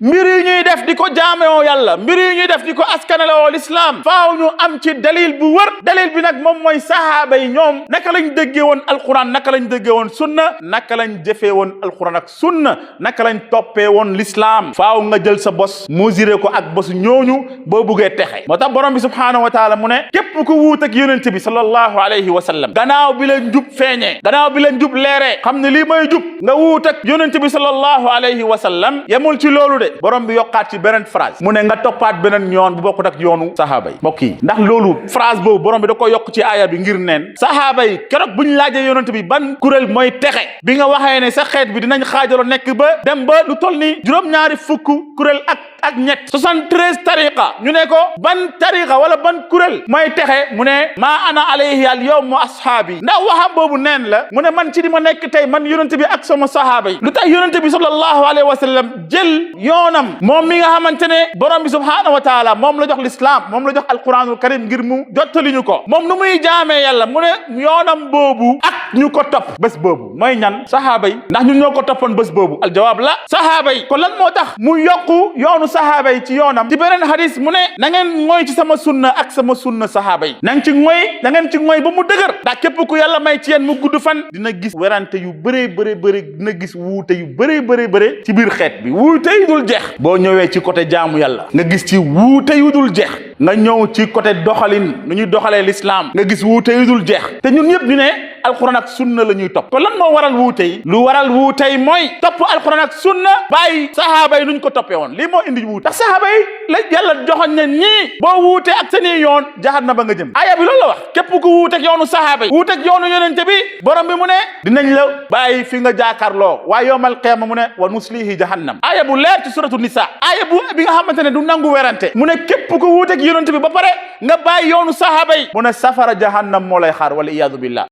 mbir yi ñuy def di ko jaameoo yàlla mbir yi ñuy def di ko askanaloo l'islam faaw ñu am ci dalil bu wër dalil bi nag moom mooy sahaaba yi ñoom naka lañ déggee woon alquran naka lañ déggee woon sunna naka lañ jëfee woon alquran ak sunna naka lañ toppee woon l'islam faaw nga jël sa bos mesuré ko ak bosu ñooñu boo buggee texe moo tax borom bi subhanahu wa taala mu ne képp ku wuut ak yonent bi sallallahu alayhi wa sallam gannaaw bi leen jub feeñee gannaaw bi leen jub leeree xam ne lii mooy jub nga wuut ak yonent bi sallallahu alayhi wa sallam yemul ci loolu de borom bi yokkaat ci beneen phrase mu ne nga toppaat beneen yoon bu bokkut ak yoonu sahaaba yi mbokk yi ndax loolu phrase boobu borom bi da ko yokk ci aaya bi ngir neen sahaaba yi keroog buñ laajee yonent bi ban kuréel mooy texe bi nga waxee ne sa xeet bi dinañ xaajaloo nekk ba dem ba lu toll ni juróom-ñaari fukk kuréel ak ñett 73 tariqa ñu ne ko ban tariqa wala ban kuréel mooy texe mu ne maa ana alayhi al yawm wa ashaabi ndax waxam boobu neen la mu ne man ci di ma nekk tey man yonent bi ak sama sahaaba yi lu tax yonent bi sallallahu alayhi wa sallam jël yoonam moom mi nga xamante ne borom bi subhanahu wa taala moom la jox l'islam moom la jox alquranul karim ngir mu jottali ñu ko moom nu muy jaamee yàlla mu ne yoonam boobu ak ñu ko topp bés boobu mooy ñan sahaaba yi ndax ñun ñoo ko toppoon bés boobu aljawaab la sahaaba yi kon lan moo tax mu yokku yoonu sahaaba yi ci yoonam ci beneen hadis mu ne na ngeen mooy ci sama sunna ak sama sunna sahaaba yi na ngeen ci mooy ba mu dëgër ndax képp ku yàlla may ci yéen mu gudd fan dina gis werante yu bëree dina gis wuute yu bëree ci biir xeet bi wuute yu dul jeex boo ñëwee ci côté jaamu yàlla nga gis ci wuute yu dul jeex nga ñëw ci côté doxalin nu ñuy doxalee l'islam nga gis wuute yu dul jeex te ñun ñëpp ñu ne alquran ak sunna la ñuy topp kon lan moo waral wuute yi lu waral wuute yi mooy topp alquran ak sunna bàyyi sahaaba yi nuñ ko toppee woon lii moo indi wuute ndax sahaaba yi la yàlla joxoñ ne ñii boo wuute ak seeni yoon jahannama nga jëm aaya bi loolu la wax képp ku wuute ak yoonu sahaaba yi wuute ak yoonu yonente bi borom bi mu ne dinañ la bàyyi fi nga jaakarloo waaye yawmal qiyaama mu ne wa nuslihi jahannam aaya bu leer ci suratu nisa aaya bu bi nga xamante ne du nangu werante mu ne képp ku wuute ak yonente bi ba pare nga bàyyi yoonu sahaaba yi mu ne safara jahannam moo lay xaar wala iyaadu billah